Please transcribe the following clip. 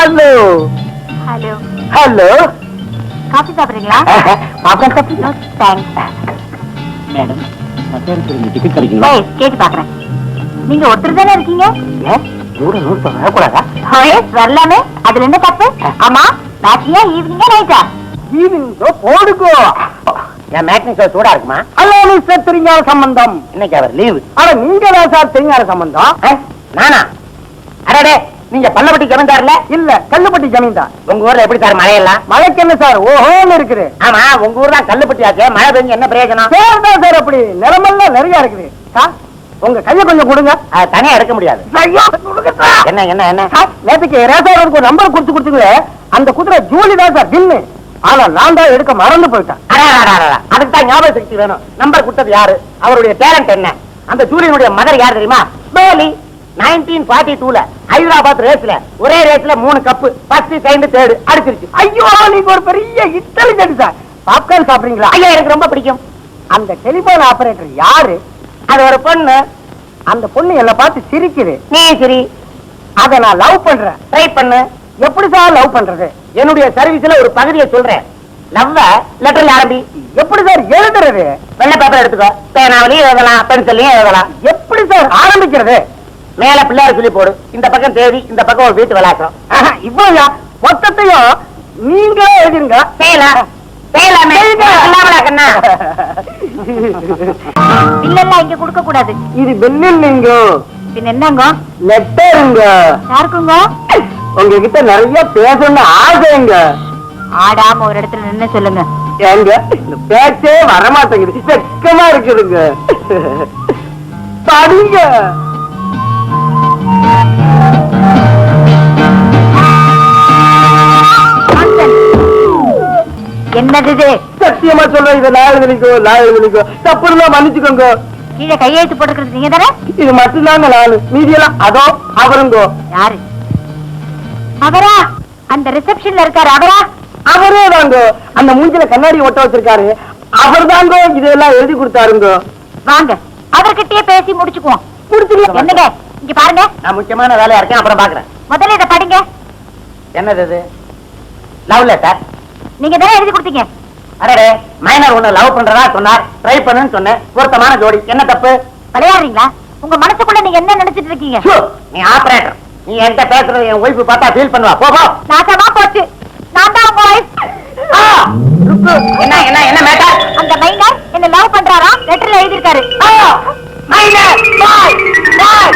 Hello hello hello. Coffee சாப்பிடுறீங்களா? Popcorn சாப்பிட்டு. No thanks. Madam ticket கிடைக்குங்களா? கேட்டு பாக்குறேன். நீங்க ஒருத்தர் தானே இருக்கீங்க? கூட நூறு வரக்கூடாதா? வரலாமே, அதுல என்ன தப்பு? ஆமா, மேட்னியா ஈவினிங்கா நைட்டா? ஈவினிங் போடுக்கோ. என் மேட்னி ஷோ சூடா இருக்குமா? ஹலோ மிஸ்டர் தெரிஞ்சார சம்பந்தம். இன்னைக்கு அவர் லீவு. ஆனா நீங்க தான் சார் தெரிஞ்சார சம்பந்தம். நானா? அடடே, நீங்க பள்ளப்பட்டி ஜமீன்தார்ல? இல்ல, கல்லுப்பட்டி ஜமீன்தார். உங்க ஊர்ல எப்படி சார் மழையெல்லாம்? மழைக்கு என்ன சார் ஓஹோன்னு இருக்குது. ஆமா, உங்க ஊர் தான் கல்லுப்பட்டி ஆச்சு. மழை பெஞ்சு என்ன பிரயோஜனம்? சார் சார் அப்படி நிலமெல்லாம் நிறைய இருக்குது. சார் உங்க கைய கொஞ்சம் கொடுங்க. தனியா எடுக்க முடியாது. என்ன என்ன என்ன? நேற்றுக்கு ரேசாருக்கு ஒரு நம்பர் கொடுத்துங்களே, அந்த குதிரை ஜூலி தான் சார் வின்னு. ஆனா நான் தான் எடுக்க மறந்து போயிட்டேன். அதுக்கு தான் ஞாபக சக்தி வேணும். நம்பர் கொடுத்தது யாரு? அவருடைய டேலண்ட் என்ன? அந்த ஜூலியினுடைய மதர் யார் தெரியுமா? பேலி. 1942ல ஹைதராபாத் ரேஸ்ல ஒரே ரேஸ்ல 3 கப்பு ஃபர்ஸ்ட் செகண்ட் தேர்ட் அடிச்சிருச்சு. ஐயோ, நீங்க ஒரு பெரிய இன்டெலிஜென்ட் சார். பாப்கார்ன் சாப்பிடுறீங்களா? ஐயா, எனக்கு ரொம்ப பிடிக்கும். அந்த டெலிபோன் ஆபரேட்டர் யாரு? அது ஒரு பொண்ணு. அந்த பொண்ணு என்ன பார்த்து சிரிக்குது. நீ சிரி. அத நான் லவ் பண்றேன். ட்ரை பண்ணு. எப்படி சார் லவ் பண்றது? என்னுடைய சர்வீஸ்ல ஒரு பகுதியை சொல்றேன். லவ்வ லெட்டர்ல ஆரம்பி. எப்படி சார் எழுதுறது? வெள்ளை பேப்பர் எடுத்துக்கோ. பேனாவிலையும் எழுதலாம், பென்சிலையும் எழுதலாம். எப்படி சார் ஆரம்பிக்கிறது? மேல பிள்ளையார் சொல்லி போடு. இந்த பக்கம் தேதி, இந்த பக்கம் ஒரு வீட்டு விளாசம். இவ்வளவு மொத்தத்தையும் நீங்களே எழுதிருங்க. செய்யலாம் செய்யலாமே. கண்ணா, பில்லெல்லாம் இங்க கொடுக்க கூடாது. இது பில் இல்லைங்க. பின் என்னங்க? லெட்டருங்க. யாருக்குங்க? உங்ககிட்ட நிறைய பேசணும்னு ஆசைங்க. ஆடாம ஒரு இடத்துல நின்னு சொல்லுங்க. ஏங்க, இந்த பேச்சே வரமாட்டேங்குது. வெக்கமா இருக்குதுங்க. படிங்க. என்னது இது? சத்தியமா சொல்றேன், இதை நான் எழுதிக்கோ. தப்பு இருந்தா மன்னிச்சுக்கோங்க. கீழே கையெழுத்து போட்டுக்கிறது நீங்க தானே? இது மட்டும்தாங்க நானு. மீதியெல்லாம் அதோ அவருங்கோ. யாரு அவரா? அந்த ரிசப்ஷன்ல இருக்காரு அவரா? அவரே தாங்க. அந்த மூஞ்சில கண்ணாடி ஒட்ட வச்சிருக்காரு. அவர் தாங்க இதெல்லாம் எழுதி கொடுத்தாருங்க. வாங்க, அவர்கிட்டயே பேசி முடிச்சுக்குவோம். என்னங்க இங்க பாருங்க, நான் முக்கியமான வேலையா இருக்கேன், அப்புறம் பாக்குறேன். முதல்ல இதை படிங்க. என்னது இது? Love letter. நீங்க தானே எழுதி கொடுத்தீங்க. அரே, மைனர் ஒண்ணு லவ் பண்றதா சொன்னார். ட்ரை பண்ணுன்னு சொன்னேன். பொருத்தமான ஜோடி. என்ன தப்பு? விளையாடுறீங்களா? உங்க மனசுக்குள்ள நீங்க என்ன நினைச்சிட்டு இருக்கீங்க? நீ ஆபரேட்டர். நீ என்கிட்ட பேசுறது என் ஒய்ஃப் பார்த்தா ஃபீல் பண்ணுவா. போ. நாசமா போச்சு. நான் தான் உங்க வைஃப். என்ன என்ன என்ன மேட்டர்? அந்த மைனர் என்ன லவ் பண்றாரா? லெட்டர்ல எழுதி இருக்காரு. மைனர் பாய் பாய்.